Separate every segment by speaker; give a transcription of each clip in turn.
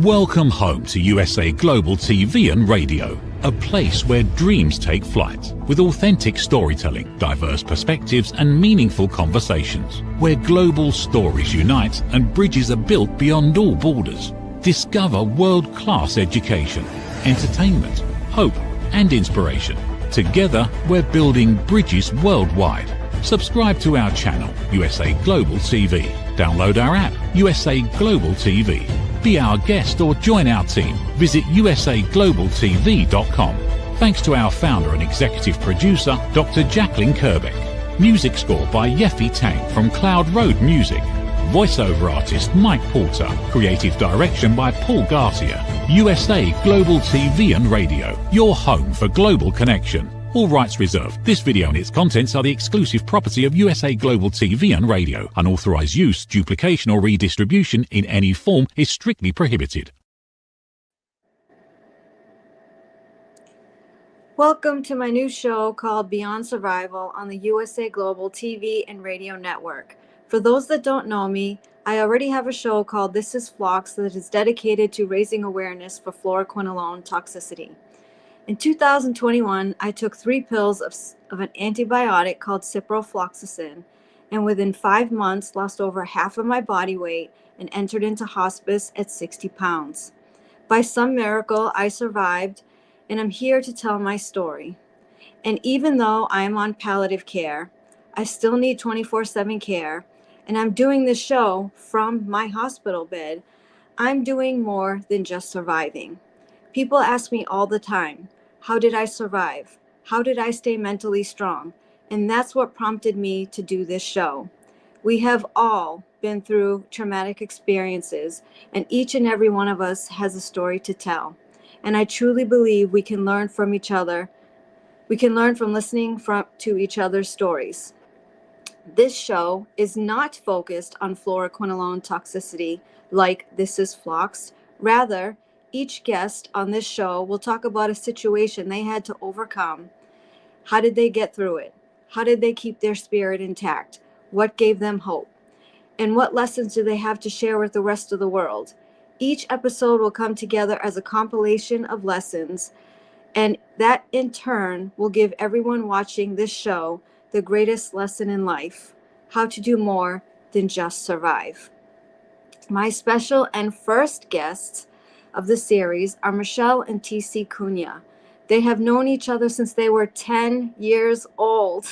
Speaker 1: Welcome home to USA Global TV and Radio, a place where dreams take flight, with authentic storytelling, diverse perspectives and meaningful conversations, where global stories unite and bridges are built beyond all borders. Discover world-class education, entertainment, hope and inspiration. Together, we're building bridges worldwide. Subscribe to our channel, USA Global TV. Download our app, USA Global TV. Be our guest or join our team. Visit usaglobaltv.com. Thanks to our founder and executive producer, Dr. Jacqueline Kerbeck. Music score by Yeffy Tang from Cloud Road Music. Voiceover artist Mike Porter. Creative direction by Paul Garcia. USA Global TV and Radio, your home for global connection. All rights reserved. This video and its contents are the exclusive property of USA Global TV and Radio. Unauthorized use, duplication or redistribution in any form is strictly prohibited.
Speaker 2: Welcome to my new show called Beyond Survival on the USA Global TV and Radio Network. For those that don't know me, I already have a show called This is Phlox that is dedicated to raising awareness for fluoroquinolone toxicity. In 2021, I took 3 pills of an antibiotic called ciprofloxacin, and within 5 months lost over half of my body weight and entered into hospice at 60 pounds. By some miracle, I survived, and I'm here to tell my story. And even though I am on palliative care, I still need 24/7 care, and I'm doing this show from my hospital bed. I'm doing more than just surviving. People ask me all the time, how did I survive? How did I stay mentally strong? And that's what prompted me to do this show. We have all been through traumatic experiences, and each and every one of us has a story to tell. And I truly believe we can learn from each other. We can learn from listening to each other's stories. This show is not focused on fluoroquinolone toxicity like This is Phlox. Rather, each guest on this show will talk about a situation they had to overcome. How did they get through it? How did they keep their spirit intact? What gave them hope? And what lessons do they have to share with the rest of the world? Each episode will come together as a compilation of lessons, and that in turn will give everyone watching this show the greatest lesson in life: how to do more than just survive. My special and first guests of the series are Michelle and TC Cunha. They have known each other since they were 10 years old,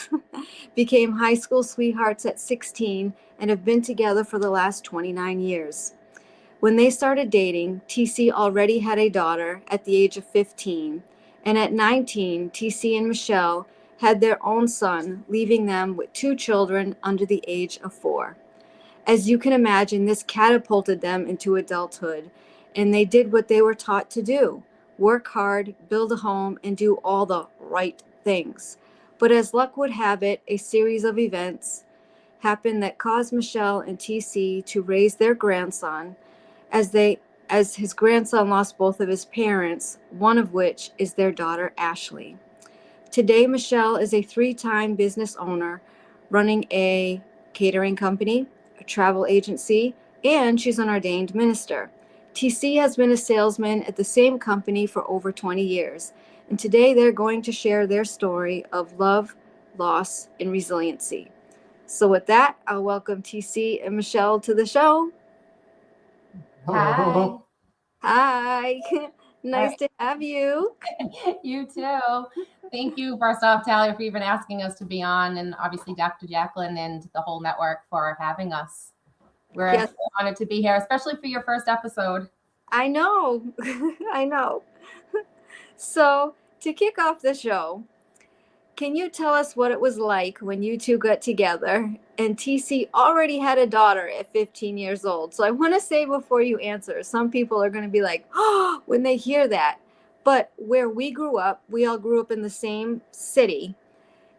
Speaker 2: became high school sweethearts at 16, and have been together for the last 29 years. When they started dating, TC already had a daughter at the age of 15, and at 19, TC and Michelle had their own son, leaving them with 2 children under the age of 4. As you can imagine, this catapulted them into adulthood, and they did what they were taught to do: work hard, build a home, and do all the right things. But as luck would have it, a series of events happened that caused Michelle and TC to raise their grandson as his grandson lost both of his parents, one of which is their daughter, Ashley. Today, Michelle is a 3-time business owner running a catering company, a travel agency, and she's an ordained minister. TC has been a salesman at the same company for over 20 years, and today they're going to share their story of love, loss, and resiliency. So with that, I'll welcome TC and Michelle to the show.
Speaker 3: Hi.
Speaker 2: Hi. Nice to have you.
Speaker 3: You too. Thank you, first off, Talia, for even asking us to be on, and obviously Dr. Jacqueline and the whole network for having us. We're honored to be here, especially for your first episode.
Speaker 2: I know. I know. So, to kick off the show, can you tell us what it was like when you two got together? And TC already had a daughter at 15 years old. So I want to say before you answer, some people are going to be like, oh, when they hear that. But where we grew up, we all grew up in the same city.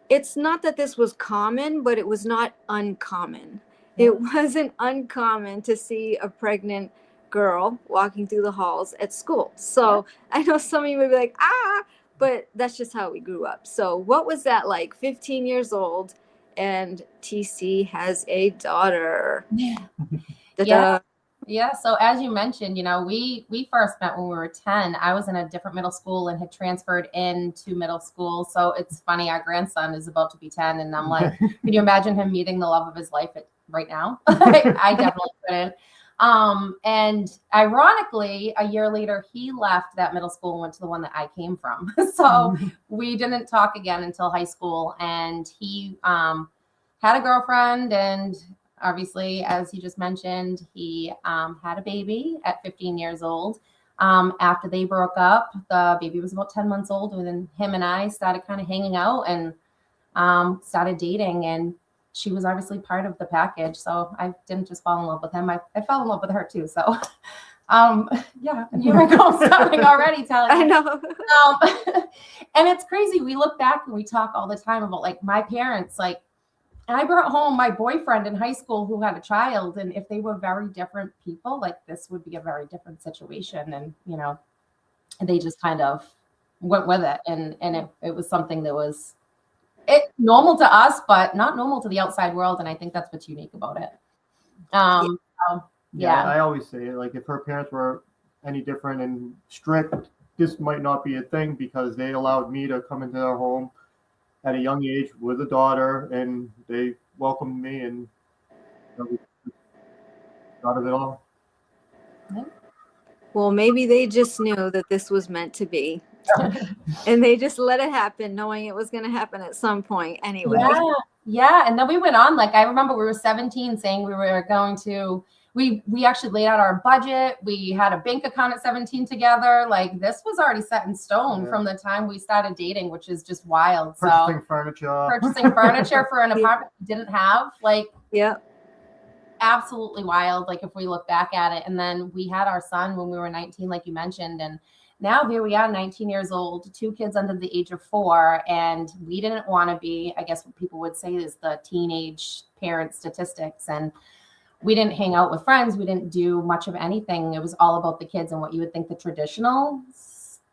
Speaker 2: It's not that this was common, but it was not uncommon. It wasn't uncommon to see a pregnant girl walking through the halls at school. So I know some of you would be like, but that's just how we grew up. So what was that like? 15 years old, and TC has a daughter.
Speaker 3: Yeah.
Speaker 2: Yeah.
Speaker 3: Yeah. So as you mentioned, we first met when we were 10. I was in a different middle school and had transferred into middle school. So it's funny, our grandson is about to be 10. And I'm like, can you imagine him meeting the love of his life right now? I definitely couldn't. And ironically, a year later, he left that middle school and went to the one that I came from. So we didn't talk again until high school. And he had a girlfriend, and obviously, as he just mentioned, he had a baby at 15 years old. After they broke up, the baby was about 10 months old, and then him and I started kind of hanging out and started dating. And she was obviously part of the package. So I didn't just fall in love with him. I fell in love with her too. So yeah, and here I go starting already, Talia.
Speaker 2: I know.
Speaker 3: And it's crazy. We look back and we talk all the time about like my parents, like, and I brought home my boyfriend in high school who had a child. And if they were very different people, like this would be a very different situation. And, they just kind of went with it. And it was something that was normal to us, but not normal to the outside world. And I think that's what's unique about it.
Speaker 4: Yeah, I always say, like, if her parents were any different and strict, this might not be a thing, because they allowed me to come into their home at a young age with a daughter, and they welcomed me, and out of it all.
Speaker 2: Well, maybe they just knew that this was meant to be. And they just let it happen, knowing it was going to happen at some point anyway.
Speaker 3: Yeah. And then we went on. Like, I remember we were 17 saying we were going to, we actually laid out our budget. We had a bank account at 17 together. Like, this was already set in stone from the time we started dating, which is just wild.
Speaker 4: Purchasing furniture
Speaker 3: for an apartment we didn't have. Like,
Speaker 2: yeah.
Speaker 3: Absolutely wild. Like, if we look back at it. And then we had our son when we were 19, like you mentioned. And now here we are, 19 years old, 2 kids under the age of 4. And we didn't want to be, I guess what people would say is the teenage parent statistics. And we didn't hang out with friends. We didn't do much of anything. It was all about the kids and what you would think the traditional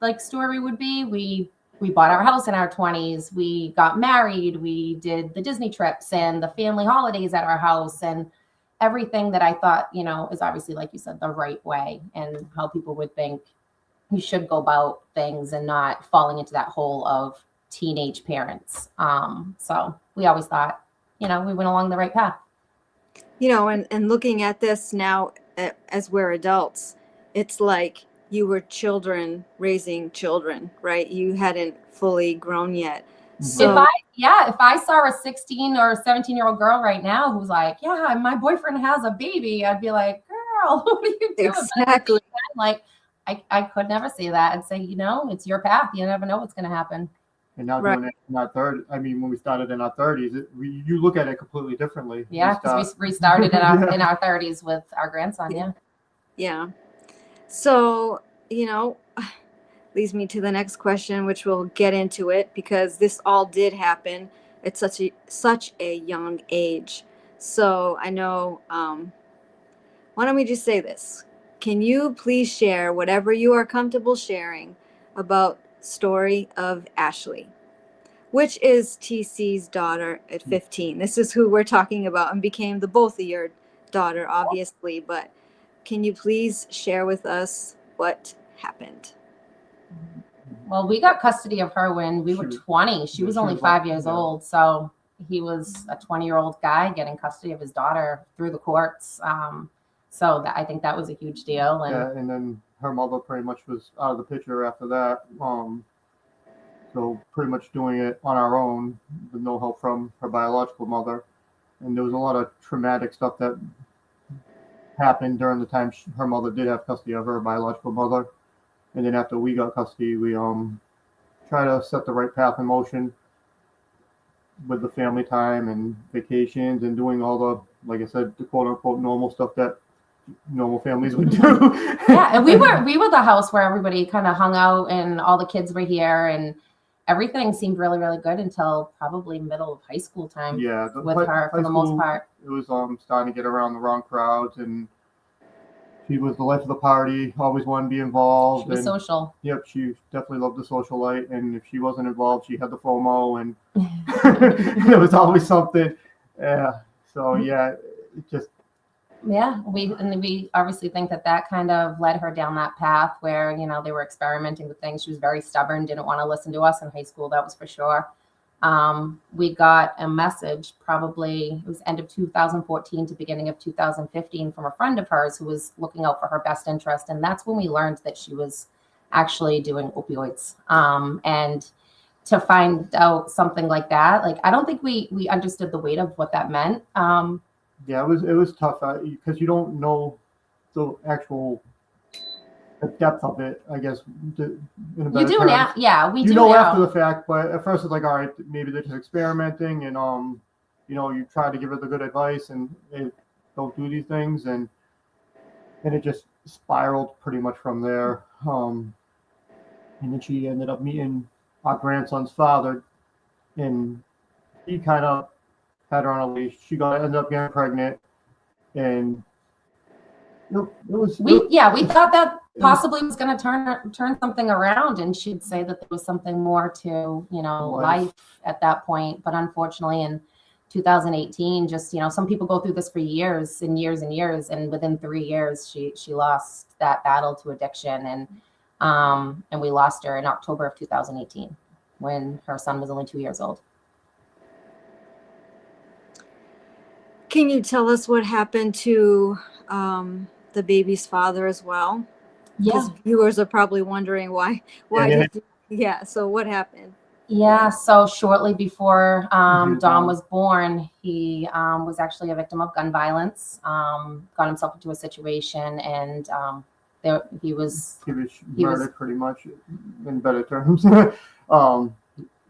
Speaker 3: like story would be. We bought our house in our 20s. We got married. We did the Disney trips and the family holidays at our house, and everything that I thought, is obviously, like you said, the right way, and how people would think you should go about things, and not falling into that hole of teenage parents. So we always thought, we went along the right path.
Speaker 2: And looking at this now as we're adults, it's like you were children raising children, right? You hadn't fully grown yet. So
Speaker 3: if I saw a 16 or 17-year-old girl right now who's like, yeah, my boyfriend has a baby, I'd be like, girl, what are you doing?
Speaker 2: Exactly.
Speaker 3: Like, I could never say that. I'd say, it's your path. You never know what's going to happen.
Speaker 4: And now doing it in our when we started in our 30s, you look at it completely differently.
Speaker 3: Yeah, because we restarted in our 30s with our grandson.
Speaker 2: Yeah. So, leads me to the next question, which we'll get into it, because this all did happen at such a young age. So I know, why don't we just say this? Can you please share whatever you are comfortable sharing about story of Ashley, which is TC's daughter at 15? This is who we're talking about, and became the both of your daughter, obviously, but can you please share with us what happened?
Speaker 3: Well, we got custody of her when we were 20. She was only 5 years old. So he was a 20-year-old guy getting custody of his daughter through the courts. So I think that was a huge deal.
Speaker 4: And then her mother pretty much was out of the picture after that. So pretty much doing it on our own with no help from her biological mother. And there was a lot of traumatic stuff that happened during the time her mother did have custody of her biological mother. And then after we got custody, we try to set the right path in motion with the family time and vacations and doing all the, like I said, the quote unquote normal stuff that normal families would do.
Speaker 3: Yeah, and we were the house where everybody kind of hung out, and all the kids were here, and everything seemed really, really good until probably middle of high school time.
Speaker 4: Yeah,
Speaker 3: with her for the most part.
Speaker 4: It was starting to get around the wrong crowds, and she was the life of the party, always wanted to be involved.
Speaker 3: She was social.
Speaker 4: Yep, she definitely loved the socialite, and if she wasn't involved, she had the FOMO, and there was always something. Yeah, so yeah, it just
Speaker 3: Yeah, we obviously think that kind of led her down that path where, you know, they were experimenting with things. She was very stubborn, didn't want to listen to us in high school, that was for sure. We got a message, probably it was end of 2014 to beginning of 2015, from a friend of hers who was looking out for her best interest. And that's when we learned that she was actually doing opioids. And to find out something like that, like, I don't think we understood the weight of what that meant.
Speaker 4: Yeah, it was tough because you don't know the actual depth of it, I guess. In a better
Speaker 3: You do
Speaker 4: term.
Speaker 3: now, yeah, we
Speaker 4: You
Speaker 3: do
Speaker 4: know
Speaker 3: now.
Speaker 4: after the fact, but at first it's like, all right, maybe they're just experimenting, and you know, you try to give her the good advice, and they don't do these things, and it just spiraled pretty much from there. And then she ended up meeting our grandson's father, and he kind of had her on a leash. She ended up getting pregnant, and
Speaker 3: we thought that possibly was going to turn something around, and she'd say that there was something more to, you know, life at that point. But unfortunately, in 2018, just, you know, some people go through this for years and years and years, and within 3 years, she lost that battle to addiction, and we lost her in October of 2018 when her son was only 2 years old.
Speaker 2: Can you tell us what happened to the baby's father as well? Because viewers are probably wondering why so what happened?
Speaker 3: Yeah, so shortly before Dom was born, he was actually a victim of gun violence, got himself into a situation, and he was murdered,
Speaker 4: pretty much, in better terms.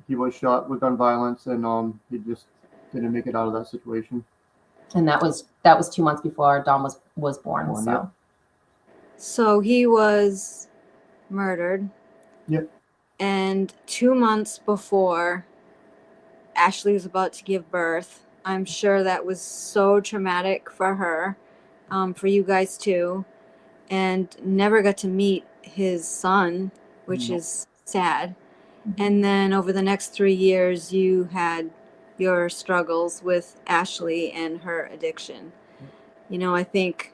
Speaker 4: He was shot with gun violence, and he just didn't make it out of that situation.
Speaker 3: And that was 2 months before Dom was born.
Speaker 2: So he was murdered.
Speaker 4: Yep.
Speaker 2: And 2 months before Ashley was about to give birth, I'm sure that was so traumatic for her, for you guys too, and never got to meet his son, which is sad. And then over the next 3 years, you had your struggles with Ashley and her addiction. You know, I think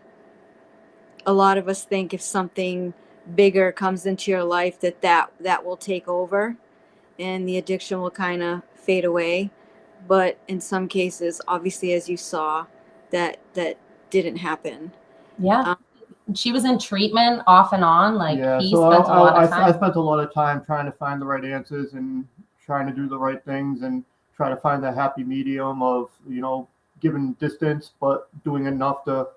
Speaker 2: a lot of us think if something bigger comes into your life that will take over and the addiction will kind of fade away. But in some cases, obviously, as you saw, that didn't happen.
Speaker 3: Yeah. She was in treatment off and on. Like,
Speaker 4: yeah,
Speaker 3: he
Speaker 4: so
Speaker 3: spent a lot of time.
Speaker 4: I spent a lot of time trying to find the right answers and trying to do the right things and try to find the happy medium of, you know, giving distance, but doing enough to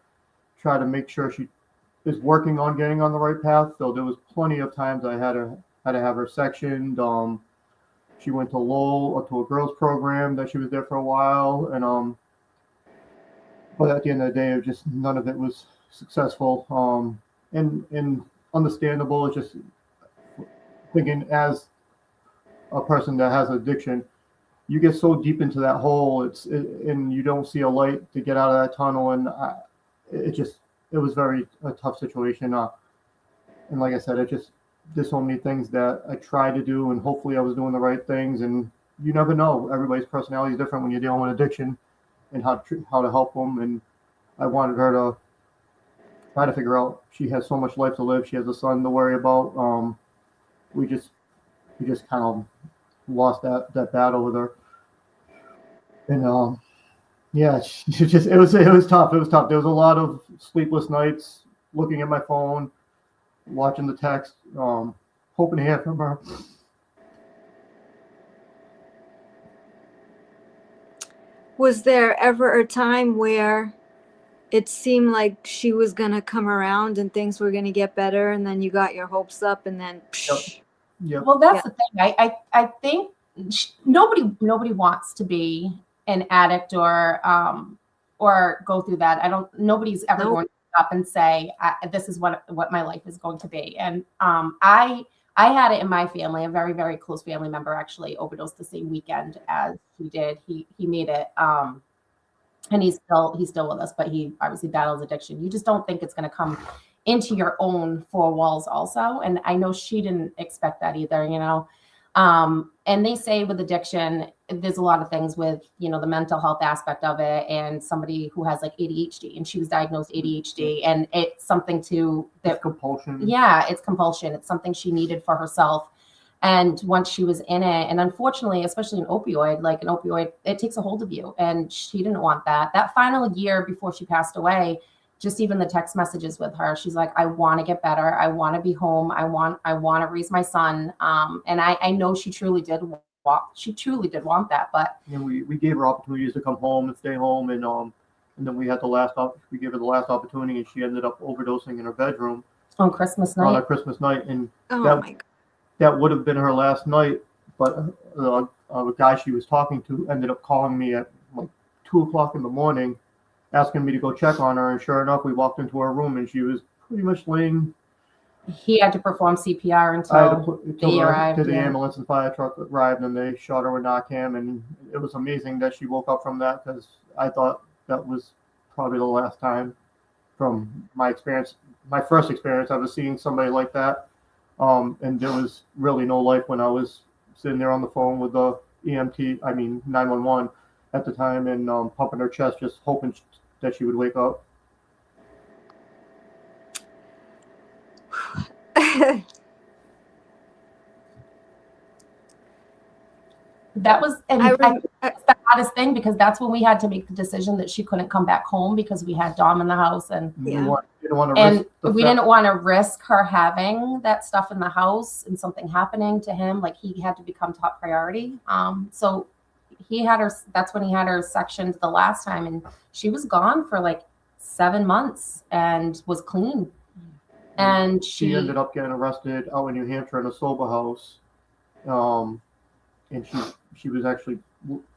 Speaker 4: try to make sure she is working on getting on the right path. So there was plenty of times I had to have her sectioned. She went to Lowell or to a girls program that she was there for a while, and but at the end of the day, it just none of it was successful. And understandable. It's just thinking as a person that has addiction, you get so deep into that hole, and you don't see a light to get out of that tunnel, and it was a tough situation. And like I said, there's so many things that I tried to do, and hopefully I was doing the right things. And you never know. Everybody's personality is different when you're dealing with addiction, and how to help them. And I wanted her to try to figure out, she has so much life to live. She has a son to worry about. We just kind of lost that battle with her. And yeah, it was tough. It was tough. There was a lot of sleepless nights looking at my phone, watching the text, hoping to hear from her.
Speaker 2: Was there ever a time where it seemed like she was going to come around and things were going to get better, and then you got your hopes up, and then
Speaker 4: Yep.
Speaker 3: Well, that's the thing. I think nobody wants to be an addict or go through that. Nobody's ever going to stop and say, this is what my life is going to be. And I had it in my family. A very, very close family member actually overdosed the same weekend as he did. He made it, and he's still with us, but he obviously battles addiction. You just don't think it's going to come into your own four walls also. And I know she didn't expect that either, you know. And they say with addiction, there's a lot of things with, you know, the mental health aspect of it, and somebody who has like ADHD, and she was diagnosed ADHD, and it's something
Speaker 4: It's compulsion.
Speaker 3: Yeah, it's compulsion. It's something she needed for herself. And once she was in it, and unfortunately, especially an opioid, it takes a hold of you. And she didn't want that. That final year before she passed away, just even the text messages with her, she's like, I want to get better. I want to be home. I want to raise my son. And I know she truly did want that. But
Speaker 4: we gave her opportunities to come home and stay home, and then we gave her the last opportunity, and she ended up overdosing in her bedroom
Speaker 3: on Christmas night.
Speaker 4: On a Christmas night, and
Speaker 2: Oh my God.
Speaker 4: that would have been her last night. But the guy she was talking to ended up calling me at like 2:00 in the morning, asking me to go check on her. And sure enough, we walked into her room, and she was pretty much laying.
Speaker 3: He had to perform CPR until
Speaker 4: the ambulance and fire truck arrived, and they shot her with Narcan. And it was amazing that she woke up from that, because I thought that was probably the last time, from my experience, my first experience, I was seeing somebody like that. And there was really no life when I was sitting there on the phone with the 911 at the time, and pumping her chest, just hoping that she would wake up.
Speaker 3: That was the hardest thing, because that's when we had to make the decision that she couldn't come back home, because we had Dom in the house, and
Speaker 4: we didn't want to risk
Speaker 3: her having that stuff in the house and something happening to him. Like, he had to become top priority. So he had her. That's when he had her sectioned the last time, and she was gone for like 7 months and was clean. And
Speaker 4: she ended up getting arrested out in New Hampshire in a sober house. And she was actually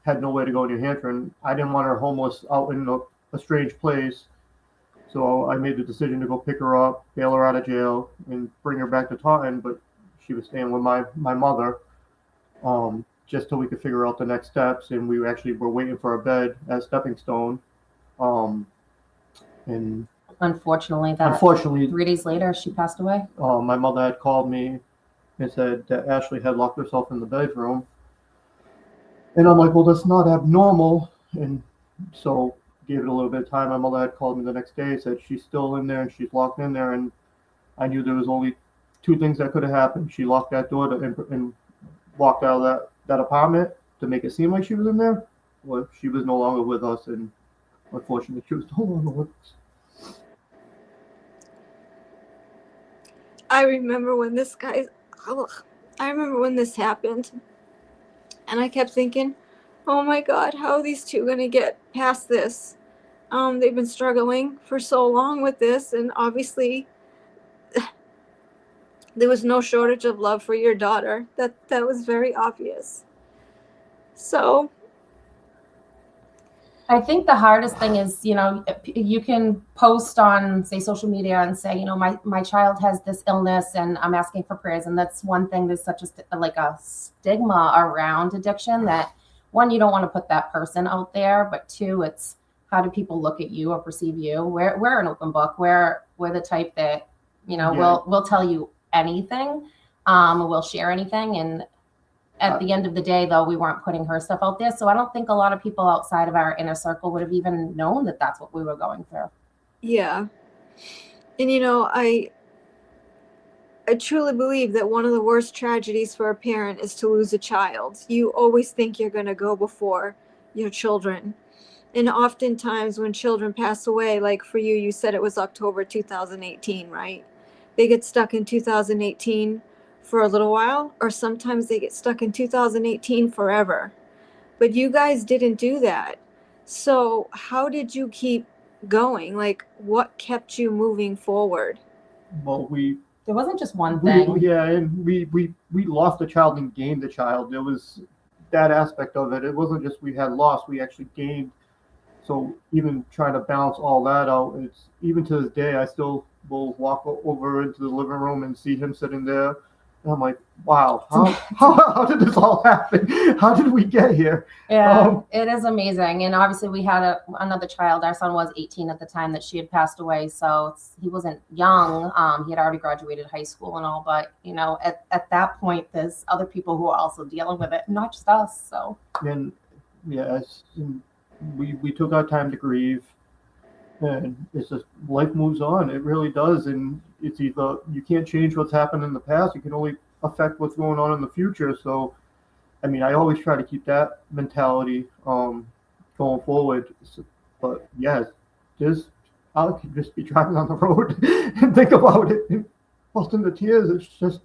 Speaker 4: had nowhere to go in New Hampshire, and I didn't want her homeless out in a strange place. So I made the decision to go pick her up, bail her out of jail, and bring her back to Taunton. But she was staying with my mother, just till we could figure out the next steps. And we actually were waiting for a bed at Stepping Stone. And unfortunately,
Speaker 3: 3 days later, she passed away.
Speaker 4: My mother had called me and said that Ashley had locked herself in the bedroom. And I'm like, well, that's not abnormal. And so gave it a little bit of time. My mother had called me the next day, said she's still in there and she's locked in there. And I knew there was only two things that could have happened. She locked that door and walked out of that apartment to make it seem like she was in there. Well, she was no longer with us, and unfortunately, she was no longer with us.
Speaker 2: I remember when this happened, and I kept thinking, oh my God, how are these two going to get past this? They've been struggling for so long with this, and obviously there was no shortage of love for your daughter. That was very obvious. So
Speaker 3: I think the hardest thing is, you can post on, say, social media and say, my child has this illness and I'm asking for prayers. And that's one thing. There's such a stigma around addiction that, one, you don't want to put that person out there, but two, it's how do people look at you or perceive you? We're an open book. We're the type that, we'll tell you anything. We'll share anything. And at the end of the day, though, we weren't putting her stuff out there. So I don't think a lot of people outside of our inner circle would have even known that that's what we were going through.
Speaker 2: Yeah. And, I truly believe that one of the worst tragedies for a parent is to lose a child. You always think you're going to go before your children. And oftentimes when children pass away, like for you, you said it was October 2018, right? They get stuck in 2018 for a little while, or sometimes they get stuck in 2018 forever. But you guys didn't do that. So how did you keep going? Like, what kept you moving forward?
Speaker 4: Well,
Speaker 3: there wasn't just one thing.
Speaker 4: And we lost a child and gained a child. There was that aspect of it. It wasn't just we had lost, we actually gained. So even trying to balance all that out, it's even to this day, I still will walk over into the living room and see him sitting there And I'm like, wow, how did this all happen? How did we get here?
Speaker 3: Yeah, it is amazing. And obviously we had another child. Our son was 18 at the time that she had passed away. So he wasn't young. He had already graduated high school and all. But, you know, at that point, there's other people who are also dealing with it, not just us. So.
Speaker 4: And yes, we took our time to grieve. And it's just life moves on. It really does. And it's either you can't change what's happened in the past. You can only affect what's going on in the future. So, I mean, I always try to keep that mentality going forward. But yes, I could just be driving on the road and think about it and bust into tears. It's just.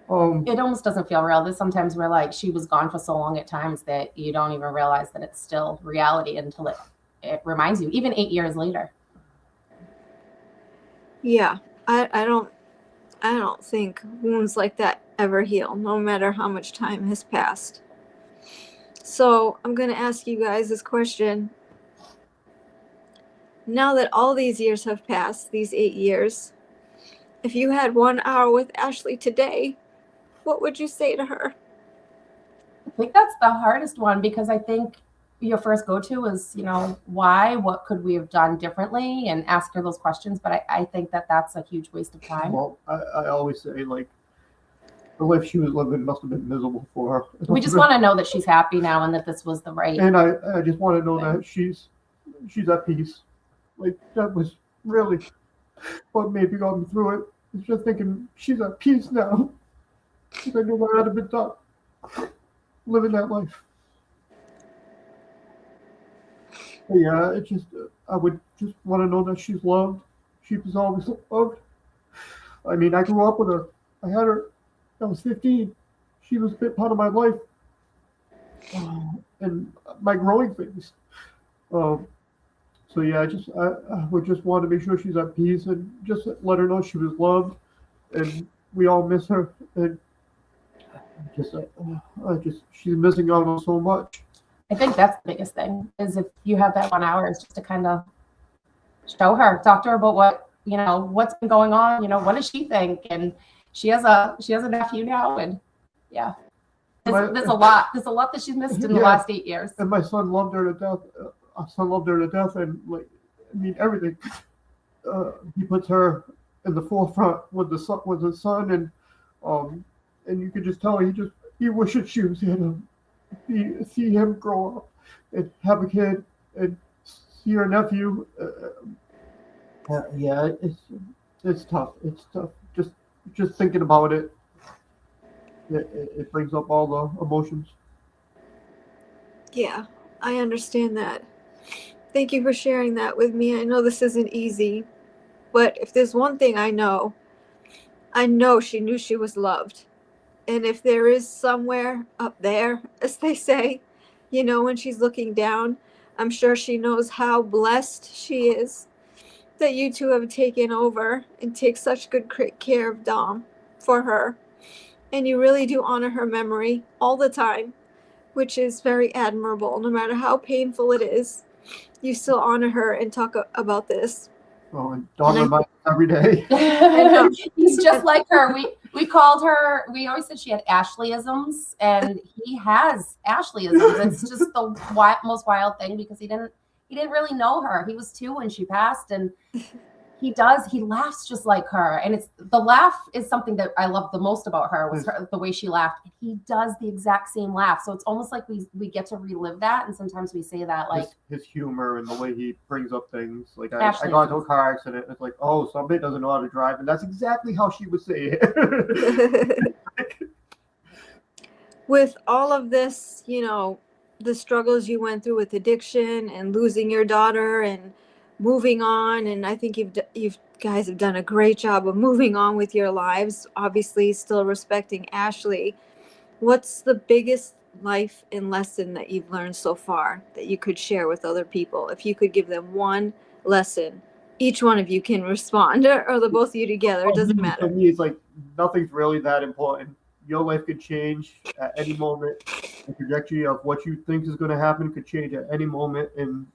Speaker 3: It almost doesn't feel real. There's sometimes where like she was gone for so long at times that you don't even realize that it's still reality until it reminds you, even 8 years later.
Speaker 2: Yeah, I don't think wounds like that ever heal, no matter how much time has passed. So I'm going to ask you guys this question. Now that all these years have passed, these 8 years, if you had 1 hour with Ashley today, what would you say to her?
Speaker 3: I think that's the hardest one, because I think your first go-to is, you know, why, what could we have done differently, and ask her those questions. But I think that that's a huge waste of time.
Speaker 4: Well, I always say, like, the life she was living must have been miserable for her.
Speaker 3: We just want to know that she's happy now and that this was the right.
Speaker 4: And I just want to know that she's at peace. Like, that was really what maybe got me through it. It's just thinking she's at peace now. Because I knew what had been done living that life. But yeah, it just, I would just want to know that she's loved. She was always loved. I mean, I grew up with her. I had her, I was 15. She was a bit part of my life and my growing phase. So yeah, I would just want to make sure she's at peace and just let her know she was loved, and we all miss her. And she's missing out on so much.
Speaker 3: I think that's the biggest thing, is if you have that 1 hour, is just to kind of show her, talk to her about what, you know, what's been going on, you know, what does she think? And she has a nephew now, and yeah, there's a lot that she's missed in the last 8 years.
Speaker 4: And my son loved her to death. And like, I mean, everything. He puts her in the forefront with the son, and you could just tell he wishes she was here to see him grow up and have a kid and see her nephew. Yeah, it's tough. It's tough. Just thinking about it, it brings up all the emotions.
Speaker 2: Yeah, I understand that. Thank you for sharing that with me. I know this isn't easy, but if there's one thing I know she knew she was loved. And if there is somewhere up there, as they say, you know, when she's looking down, I'm sure she knows how blessed she is that you two have taken over and take such good care of Dom for her. And you really do honor her memory all the time, which is very admirable. No matter how painful it is, you still honor her and talk about this.
Speaker 4: Oh, and Dom reminds us every day.
Speaker 3: He's just like her. We called her, we always said she had Ashleyisms, and he has Ashleyisms. It's just the most wild thing, because he didn't really know her. He was 2 when she passed, and he laughs just like her. And the laugh is something that I love the most about her, was the way she laughed. He does the exact same laugh. So it's almost like we get to relive that. And sometimes we say that, like,
Speaker 4: his humor and the way he brings up things. Like, I got into a car accident. It's like, oh, somebody doesn't know how to drive. And that's exactly how she would say it.
Speaker 2: With all of this, you know, the struggles you went through with addiction and losing your daughter and moving on, and I think you guys have done a great job of moving on with your lives, obviously still respecting Ashley. What's the biggest life and lesson that you've learned so far that you could share with other people? If you could give them one lesson, each one of you can respond, or the both of you together, it doesn't matter.
Speaker 4: For me, it's like nothing's really that important. Your life could change at any moment. The trajectory of what you think is going to happen could change at any moment, and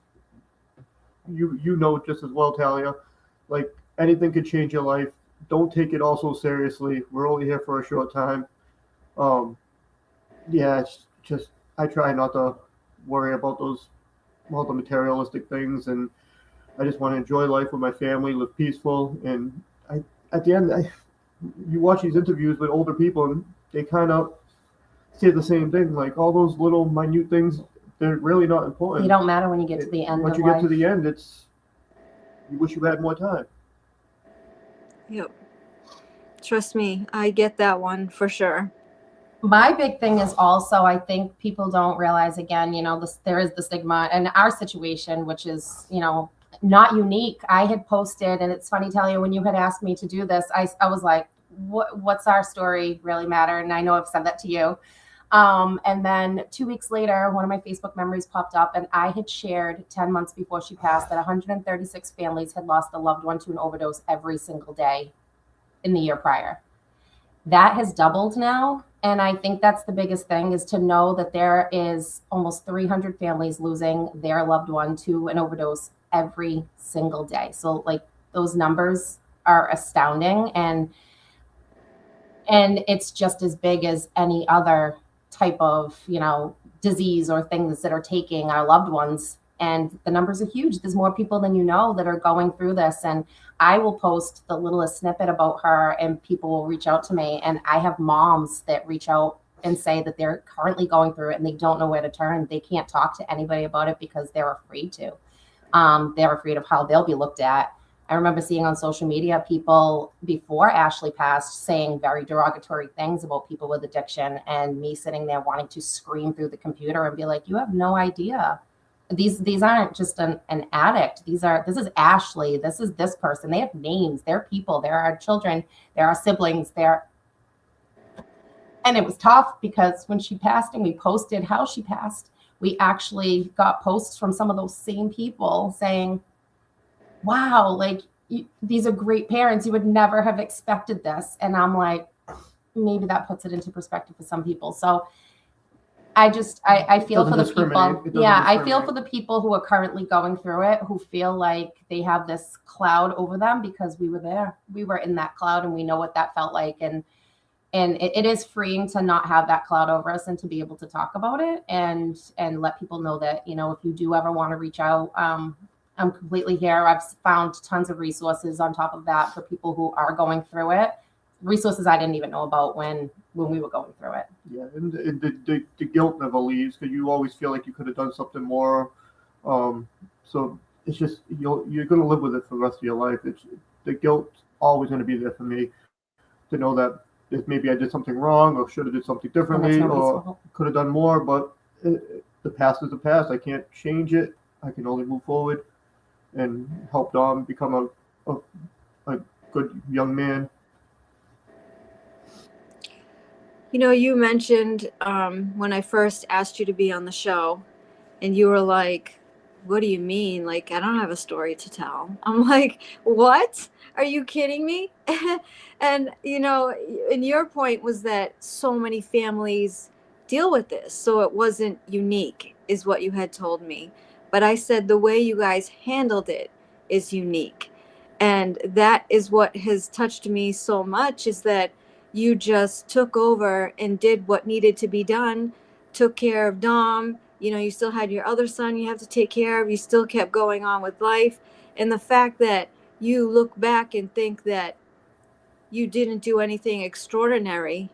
Speaker 4: you know just as well, Talia, like, anything could change your life don't take it all so seriously. We're only here for a short time. Yeah, it's just I try not to worry about all the materialistic things, and I just want to enjoy life with my family, live peaceful. And at the end, you watch these interviews with older people, and they kind of say the same thing. Like all those little minute things, they're really not important.
Speaker 3: They don't matter when you get to the end.
Speaker 4: Once you get to the end, you wish you had more time.
Speaker 2: Yep. Trust me, I get that one for sure.
Speaker 3: My big thing is also, I think people don't realize, again, there is the stigma in our situation, which is, not unique. I had posted, and it's funny, Talia, when you had asked me to do this, I was like, what's our story really matter? And I know I've said that to you. And then 2 weeks later, one of my Facebook memories popped up, and I had shared 10 months before she passed that 136 families had lost a loved one to an overdose every single day in the year prior. That has doubled now. And I think that's the biggest thing, is to know that there is almost 300 families losing their loved one to an overdose every single day. So like those numbers are astounding. And it's just as big as any other type of, disease or things that are taking our loved ones. And the numbers are huge. There's more people than you know that are going through this. And I will post the littlest snippet about her, and people will reach out to me. And I have moms that reach out and say that they're currently going through it and they don't know where to turn. They can't talk to anybody about it because they're afraid to. They're afraid of how they'll be looked at. I remember seeing on social media people before Ashley passed saying very derogatory things about people with addiction, and me sitting there wanting to scream through the computer and be like, you have no idea. These aren't just an addict. This is Ashley. This is this person. They have names. They're people. They're our children. They're our siblings. And it was tough because when she passed and we posted how she passed, we actually got posts from some of those same people saying, wow, like these are great parents. You would never have expected this. And I'm like, maybe that puts it into perspective for some people. So I feel for the people. Yeah, I feel for the people who are currently going through it, who feel like they have this cloud over them, because we were there. We were in that cloud, and we know what that felt like. And it is freeing to not have that cloud over us, and to be able to talk about it and let people know that, if you do ever want to reach out, I'm completely here. I've found tons of resources on top of that for people who are going through it. Resources I didn't even know about when we were going through it.
Speaker 4: Yeah, and the guilt never leaves, because you always feel like you could have done something more. So it's just you're going to live with it for the rest of your life. The guilt's always going to be there for me, to know that if maybe I did something wrong, or should have did something differently, or could have done more. But the past is the past. I can't change it. I can only move forward and help Dom become a good young man.
Speaker 2: You mentioned when I first asked you to be on the show, and you were like, what do you mean? Like, I don't have a story to tell. I'm like, what? Are you kidding me? And, and your point was that so many families deal with this, so it wasn't unique, is what you had told me. But I said the way you guys handled it is unique. And that is what has touched me so much, is that you just took over and did what needed to be done, took care of Dom. You still had your other son you have to take care of. You still kept going on with life. And the fact that you look back and think that you didn't do anything extraordinary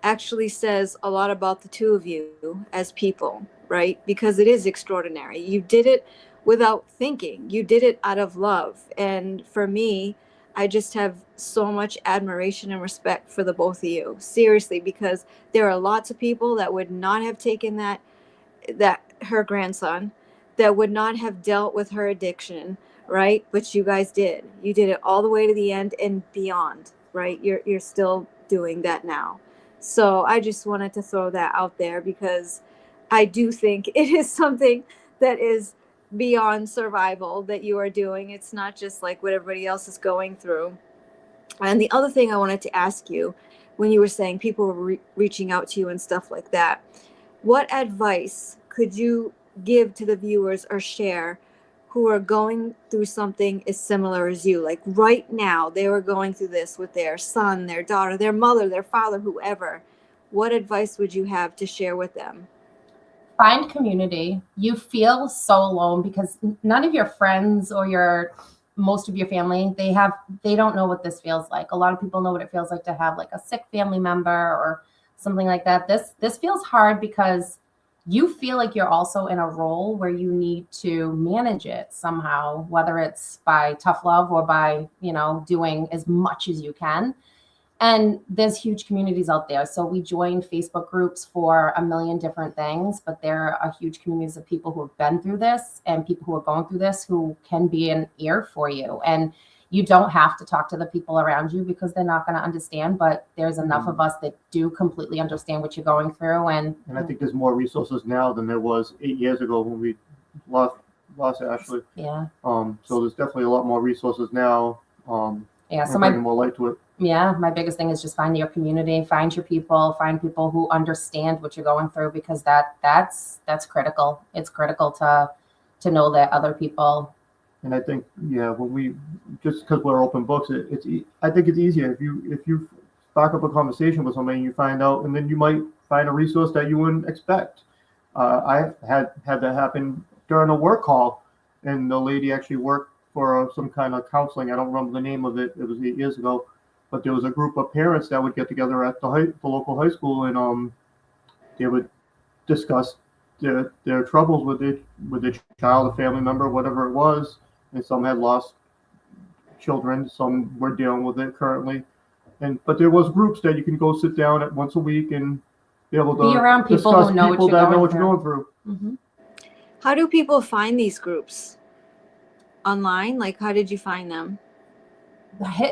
Speaker 2: actually says a lot about the two of you as people, right? Because it is extraordinary. You did it without thinking. You did it out of love. And for me, I just have so much admiration and respect for the both of you, seriously, because there are lots of people that would not have taken that her grandson, that would not have dealt with her addiction, right? But you guys did. You did it all the way to the end and beyond, right? You're still doing that now. So I just wanted to throw that out there, because I do think it is something that is beyond survival that you are doing. It's not just like what everybody else is going through. And the other thing I wanted to ask you, when you were saying people were reaching out to you and stuff like that, what advice could you give to the viewers or share who are going through something as similar as you. Like right now, they were going through this with their son, their daughter, their mother, their father, whoever. What advice would you have to share with them?
Speaker 3: Find community. You feel so alone because none of your friends or most of your family, they don't know what this feels like. A lot of people know what it feels like to have like a sick family member or something like that. This feels hard because you feel like you're also in a role where you need to manage it somehow, whether it's by tough love or by, doing as much as you can. And there's huge communities out there. So we joined Facebook groups for a million different things, but there are huge communities of people who have been through this and people who are going through this who can be an ear for you. And you don't have to talk to the people around you because they're not going to understand, but there's enough of us that do completely understand what you're going through. And
Speaker 4: I think there's more resources now than there was 8 years ago when we lost Ashley.
Speaker 3: Yeah.
Speaker 4: So there's definitely a lot more resources now.
Speaker 3: Yeah. So
Speaker 4: bringing more light to it.
Speaker 3: Yeah, my biggest thing is just find your community, find your people, find people who understand what you're going through, because that's critical. It's critical to know that other people.
Speaker 4: And I think, when we, just because we're open books, I think it's easier if you spark up a conversation with somebody and you find out, and then you might find a resource that you wouldn't expect. I had that happen during a work call, and the lady actually worked for some kind of counseling. I don't remember the name of it. It was 8 years ago, but there was a group of parents that would get together at the local high school, and they would discuss their troubles with their child, a family member, whatever it was. And some had lost children, some were dealing with it currently. But there was groups that you can go sit down at once a week and be able to
Speaker 3: be around people who know what you're going through.
Speaker 2: Mm-hmm. How do people find these groups? Online? Like, how did you find them?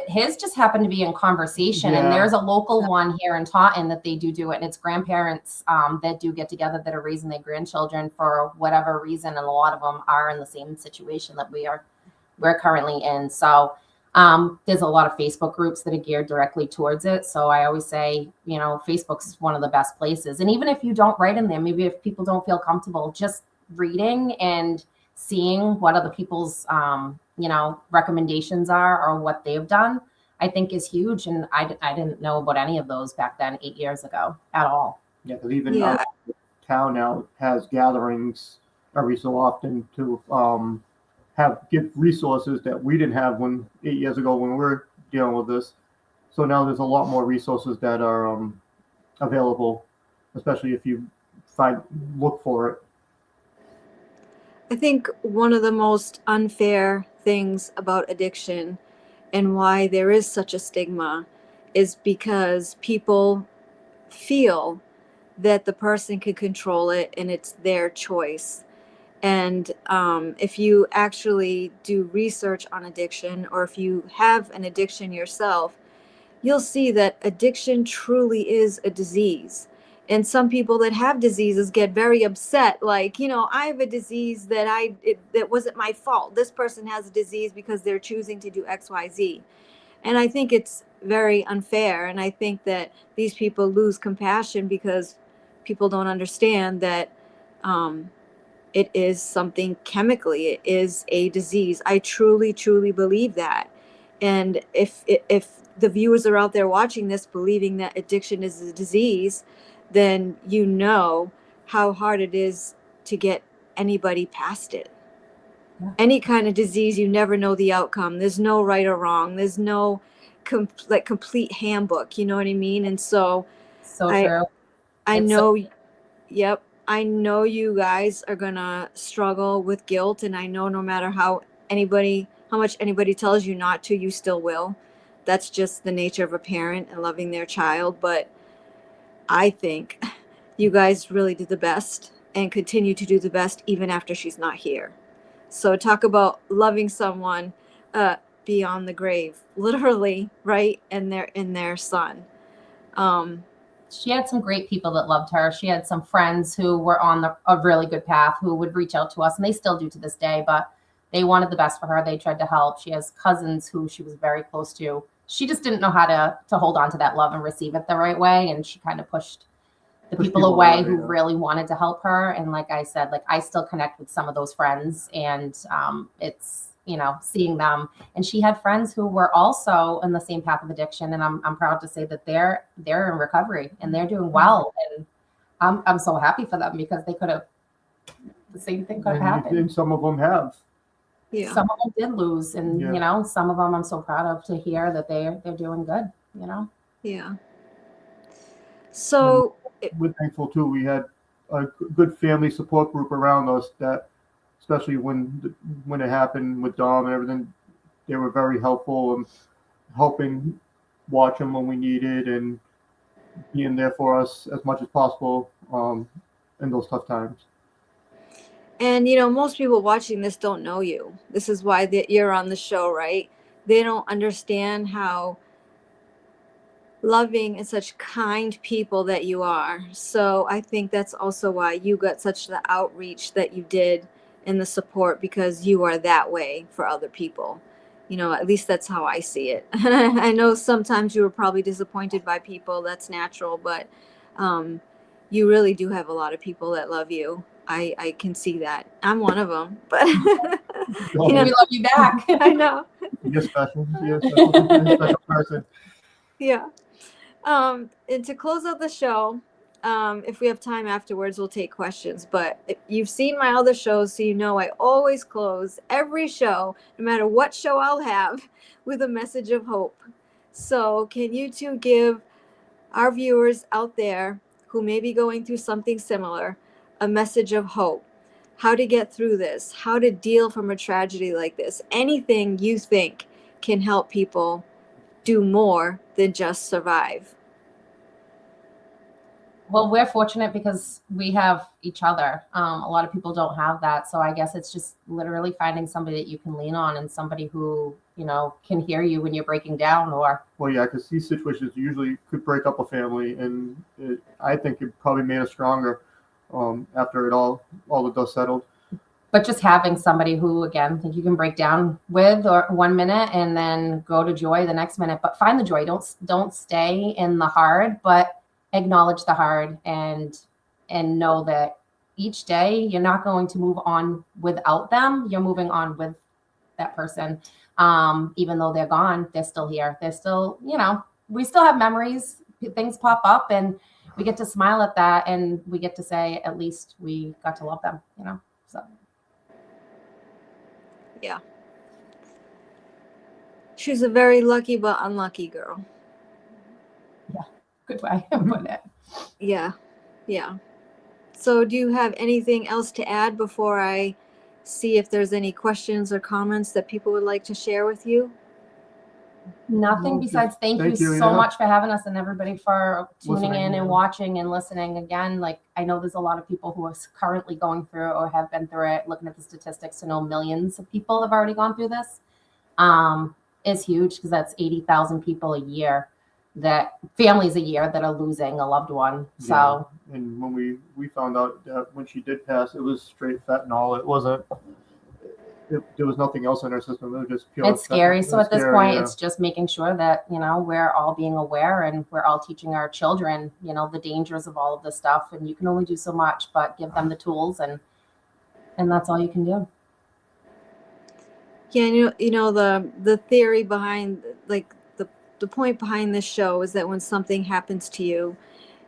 Speaker 3: His just happened to be in conversation, and there's a local one here in Taunton that they do it, and it's grandparents that do get together that are raising their grandchildren for whatever reason, and a lot of them are in the same situation that we're currently in. So there's a lot of Facebook groups that are geared directly towards it. So I always say, Facebook's one of the best places. And even if you don't write in there, maybe if people don't feel comfortable, just reading and seeing what other people's recommendations are or what they've done, I think is huge. And I didn't know about any of those back then 8 years ago at all.
Speaker 4: Yeah, because even our town now has gatherings every so often to give resources that we didn't have 8 years ago when we were dealing with this. So now there's a lot more resources that are available, especially if you look for it.
Speaker 2: I think one of the most unfair things about addiction and why there is such a stigma is because people feel that the person can control it and it's their choice. And if you actually do research on addiction, or if you have an addiction yourself, you'll see that addiction truly is a disease. And some people that have diseases get very upset, like, I have a disease that wasn't my fault. This person has a disease because they're choosing to do X, Y, Z. And I think it's very unfair. And I think that these people lose compassion because people don't understand that it is something chemically. It is a disease. I truly, truly believe that. And if the viewers are out there watching this believing that addiction is a disease, then you know how hard it is to get anybody past it. Yeah. Any kind of disease, you never know the outcome. There's no right or wrong. There's no complete handbook. You know what I mean? And so
Speaker 3: true.
Speaker 2: I know, yep. I know you guys are gonna struggle with guilt, and I know no matter how much anybody tells you not to, you still will. That's just the nature of a parent and loving their child. But I think you guys really did the best and continue to do the best even after she's not here. So talk about loving someone beyond the grave, literally, right? And their son.
Speaker 3: She had some great people that loved her. She had some friends who were on a really good path who would reach out to us, and they still do to this day, but they wanted the best for her. They tried to help. She has cousins who she was very close to. She just didn't know how to hold on to that love and receive it the right way. And she kind of pushed the
Speaker 4: Push
Speaker 3: people
Speaker 4: people
Speaker 3: away
Speaker 4: away,
Speaker 3: who
Speaker 4: yeah.
Speaker 3: really wanted to help her. And like I said, like I still connect with some of those friends, and it's, you know, seeing them. And she had friends who were also in the same path of addiction, and I'm proud to say that they're in recovery and they're doing well. And I'm so happy for them, because they could have, the same thing could have happened.
Speaker 4: And some of them have.
Speaker 2: Yeah.
Speaker 3: Some of them did lose, and
Speaker 4: Yeah.
Speaker 3: you know, some of them I'm so proud of to hear that they're doing good, you know.
Speaker 2: Yeah. So
Speaker 4: We're thankful too. We had a good family support group around us that, especially when it happened with Dom and everything, they were very helpful and helping watch him when we needed and being there for us as much as possible in those tough times.
Speaker 2: And, you know, most people watching this don't know you. This is why you're on the show, right? They don't understand how loving and such kind people that you are. So I think that's also why you got such the outreach that you did and the support, because you are that way for other people. You know, at least that's how I see it. I know sometimes you were probably disappointed by people. That's natural, but you really do have a lot of people that love you. I can see that. I'm one of them, but you know,
Speaker 3: We love you back.
Speaker 2: I know.
Speaker 4: You're special. You're a special person.
Speaker 2: Yeah. And to close out the show, if we have time afterwards, we'll take questions. But if you've seen my other shows, so you know I always close every show, no matter what show I'll have, with a message of hope. So can you two give our viewers out there who may be going through something similar a message of hope? How to get through this, how to deal from a tragedy like this, anything you think can help people do more than just survive.
Speaker 3: Well, we're fortunate because we have each other. A lot of people don't have that. So I guess it's just literally finding somebody that you can lean on, and somebody who, you know, can hear you when you're breaking down. Or
Speaker 4: Well, yeah, because these situations usually could break up a family, and I think it probably made us stronger after it all the dust settled.
Speaker 3: but just having somebody who, again, you can break down with, or 1 minute and then go to joy the next minute. But find the joy. Don't stay in the hard, but acknowledge the hard, and know that each day you're not going to move on without them. You're moving on with that person. Even though they're gone, they're still here. They're still, you know, we still have memories. Things pop up, and we get to smile at that, and we get to say, at least we got to love them, you know. So
Speaker 2: Yeah. She's a very lucky but unlucky girl.
Speaker 3: good way to put it.
Speaker 2: Yeah. Yeah. So do you have anything else to add before I see if there's any questions or comments that people would like to share with you?
Speaker 3: Nothing
Speaker 4: No,
Speaker 3: besides
Speaker 4: just
Speaker 3: thank
Speaker 4: thank
Speaker 3: you
Speaker 4: you,
Speaker 3: so
Speaker 4: yeah.
Speaker 3: much for having us, and everybody for tuning
Speaker 4: Listening,
Speaker 3: in and
Speaker 4: yeah.
Speaker 3: watching and listening. Again, like, I know there's a lot of people who are currently going through or have been through it. Looking at the statistics to know millions of people have already gone through this is huge, because that's 80,000 people a year, that families a year that are losing a loved one. So
Speaker 4: Yeah. And when we found out that when she did pass, it was straight fentanyl. It wasn't. There was nothing else in her system. It was just pure.
Speaker 3: it's scary. So at this
Speaker 4: scary,
Speaker 3: point,
Speaker 4: yeah.
Speaker 3: it's just making sure that, you know, we're all being aware, and we're all teaching our children, you know, the dangers of all of this stuff. And you can only do so much, but give them the tools, and that's all you can do.
Speaker 2: Yeah, you know the theory behind, like, the point behind this show is that when something happens to you,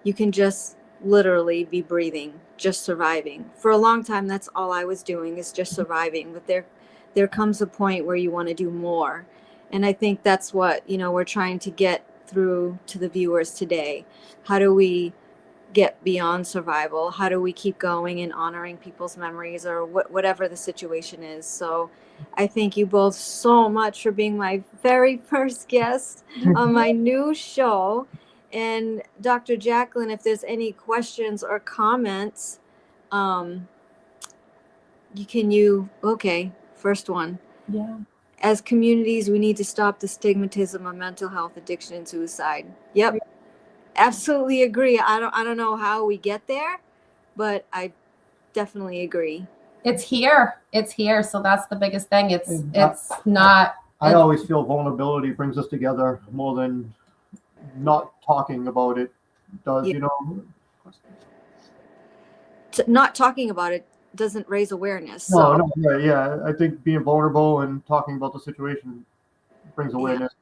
Speaker 2: you can just literally be breathing, just surviving. For a long time, that's all I was doing, is just surviving. But there comes a point where you want to do more. And I think that's what, you know, we're trying to get through to the viewers today. How do we get beyond survival? How do we keep going and honoring people's memories, or whatever the situation is? So I thank you both so much for being my very first guest on my new show. And Dr. Jacqueline, if there's any questions or comments, okay, first one.
Speaker 3: Yeah.
Speaker 2: As communities, we need to stop the stigmatism of mental health, addiction, and suicide. Yep. Absolutely agree. I don't know how we get there, but I definitely agree.
Speaker 3: It's here. So that's the biggest thing. It's
Speaker 4: I always feel vulnerability brings us together more than not talking about it does.
Speaker 2: Yeah.
Speaker 4: You know,
Speaker 2: Not talking about it doesn't raise awareness.
Speaker 4: No, right, yeah. I think being vulnerable and talking about the situation brings awareness.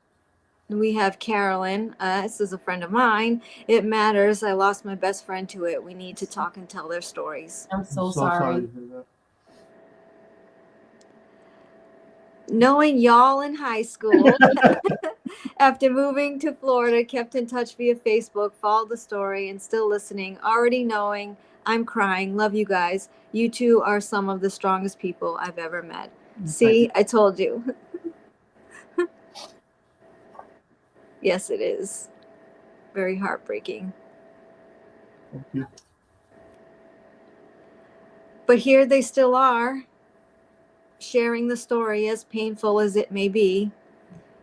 Speaker 2: Yeah. We have Carolyn. This is a friend of mine. It matters. I lost my best friend to it. We need to talk and tell their stories.
Speaker 3: I'm so sorry.
Speaker 4: To hear that.
Speaker 2: Knowing y'all in high school, after moving to Florida, kept in touch via Facebook, followed the story, and still listening, already knowing I'm crying. Love you guys. You two are some of the strongest people I've ever met. See, I told you. Yes, it is. Very heartbreaking.
Speaker 4: Thank you.
Speaker 2: But here they still are, sharing the story, as painful as it may be.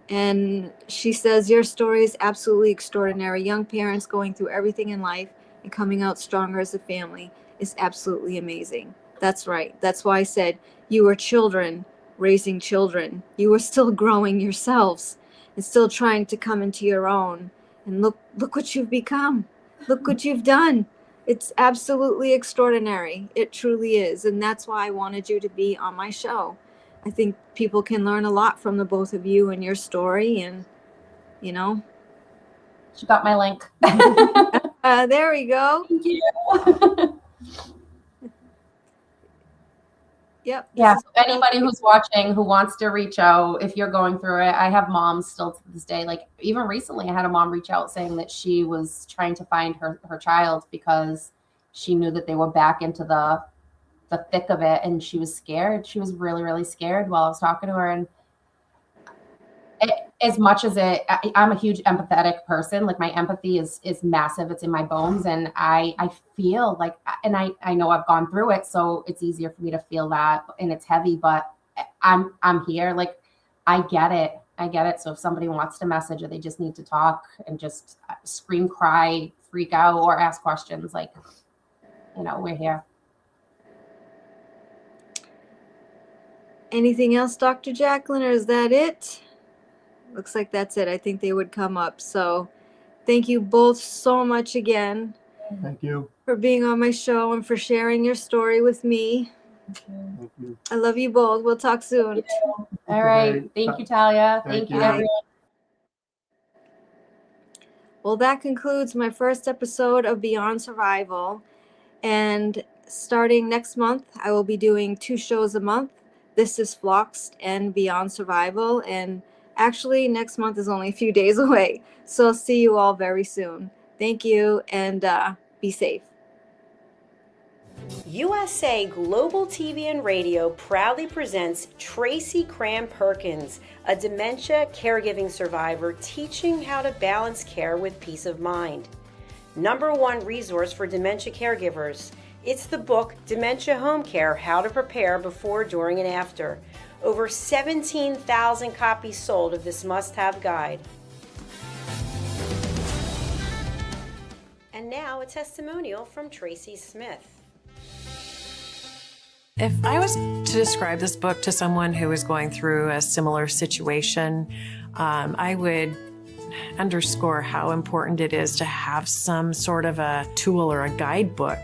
Speaker 2: And she says, your story is absolutely extraordinary. Young parents going through everything in life and coming out stronger as a family is absolutely amazing. That's right. That's why I said you were children raising children. You were still growing yourselves and still trying to come into your own. And look what you've become. Look what you've done. It's absolutely extraordinary. It truly is. And that's why I wanted you to be on my show. I think people can learn a lot from the both of you and your story. And, you know.
Speaker 3: She got my link.
Speaker 2: There we go.
Speaker 3: Thank you.
Speaker 2: Yep.
Speaker 3: Yeah. So anybody who's watching who wants to reach out, if you're going through it, I have moms still to this day. Like even recently, I had a mom reach out saying that she was trying to find her child because she knew that they were back into the thick of it, and she was scared. She was really, really scared while I was talking to her. And as much as I'm a huge empathetic person, like my empathy is massive. It's in my bones. And I feel like, and I know I've gone through it, so it's easier for me to feel that, and it's heavy, but I'm here. Like, I get it. So if somebody wants to message or they just need to talk and just scream, cry, freak out, or ask questions, like, you know, we're here.
Speaker 2: Anything else, Dr. Jacqueline, or is that it? Looks like that's it. I think they would come up. So thank you both so much again.
Speaker 4: Thank you.
Speaker 2: For being on my show and for sharing your story with me.
Speaker 4: Thank you.
Speaker 2: I love you both. We'll talk soon.
Speaker 3: All right. Thank you, Talia. Thank you, everyone.
Speaker 2: Well, that concludes my first episode of Beyond Survival. And starting next month, I will be doing 2 shows a month. This is Floxed and Beyond Survival. And actually, next month is only a few days away. So I'll see you all very soon. Thank you, and be safe.
Speaker 5: USA Global TV and Radio proudly presents Tracy Cram-Perkins, a dementia caregiving survivor teaching how to balance care with peace of mind. #1 resource for dementia caregivers. It's the book Dementia Home Care: How to Prepare Before, During, and After. Over 17,000 copies sold of this must-have guide. And now a testimonial from Talia Smith.
Speaker 6: If I was to describe this book to someone who is going through a similar situation, I would underscore how important it is to have some sort of a tool or a guidebook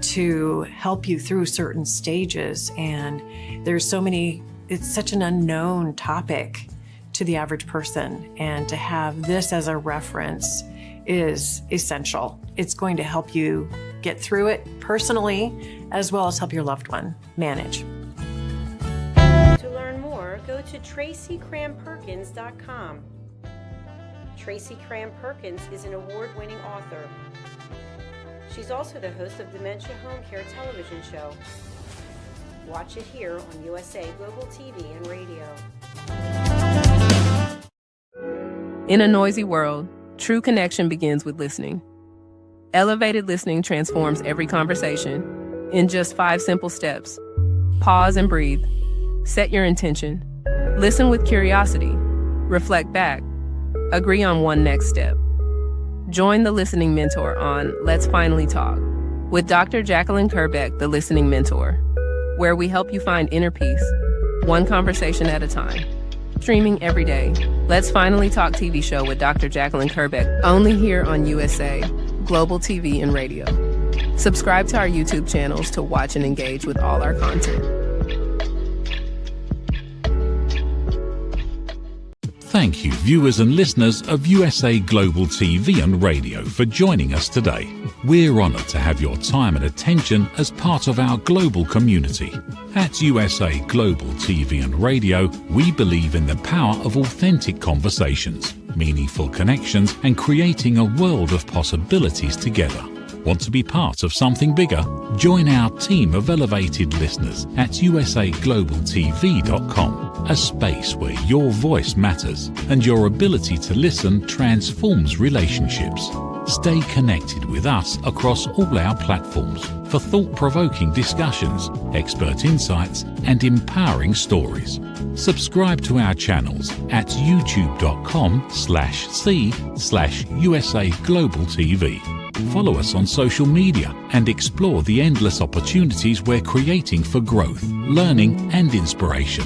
Speaker 6: to help you through certain stages. And there's so many, it's such an unknown topic to the average person. And to have this as a reference is essential. It's going to help you get through it personally, as well as help your loved one manage.
Speaker 5: To learn more, go to TracyCram-Perkins.com. Tracy Cram-Perkins is an award-winning author. She's also the host of Dementia Home Care television show. Watch it here on USA Global TV and Radio.
Speaker 7: In a noisy world, true connection begins with listening. Elevated listening transforms every conversation in just 5 simple steps. Pause and breathe. Set your intention. Listen with curiosity. Reflect back. Agree on one next step. Join the Listening Mentor on Let's Finally Talk with Dr. Jacqueline Kerbeck, the Listening Mentor, where we help you find inner peace, one conversation at a time. Streaming every day, Let's Finally Talk TV show with Dr. Jacqueline Kerbeck, only here on USA Global TV and Radio. Subscribe to our YouTube channels to watch and engage with all our content.
Speaker 1: Thank you, viewers and listeners of USA Global TV and Radio, for joining us today. We're honoured to have your time and attention as part of our global community. At USA Global TV and Radio, we believe in the power of authentic conversations, meaningful connections, and creating a world of possibilities together. Want to be part of something bigger? Join our team of elevated listeners at usaglobaltv.com, a space where your voice matters and your ability to listen transforms relationships. Stay connected with us across all our platforms for thought-provoking discussions, expert insights, and empowering stories. Subscribe to our channels at youtube.com/c/USA Global TV. Follow us on social media and explore the endless opportunities we're creating for growth, learning, and inspiration.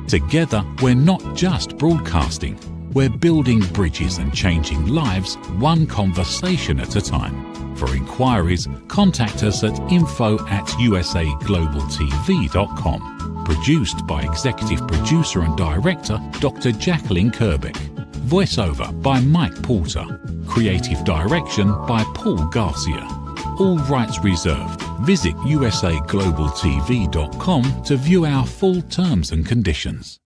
Speaker 1: Together, we're not just broadcasting, we're building bridges and changing lives one conversation at a time. For inquiries, contact us at info@usaglobaltv.com. Produced by Executive Producer and Director Dr. Jacqueline Kerbeck. Voiceover by Mike Porter. Creative direction by Paul Garcia. All rights reserved. Visit usaglobaltv.com to view our full terms and conditions.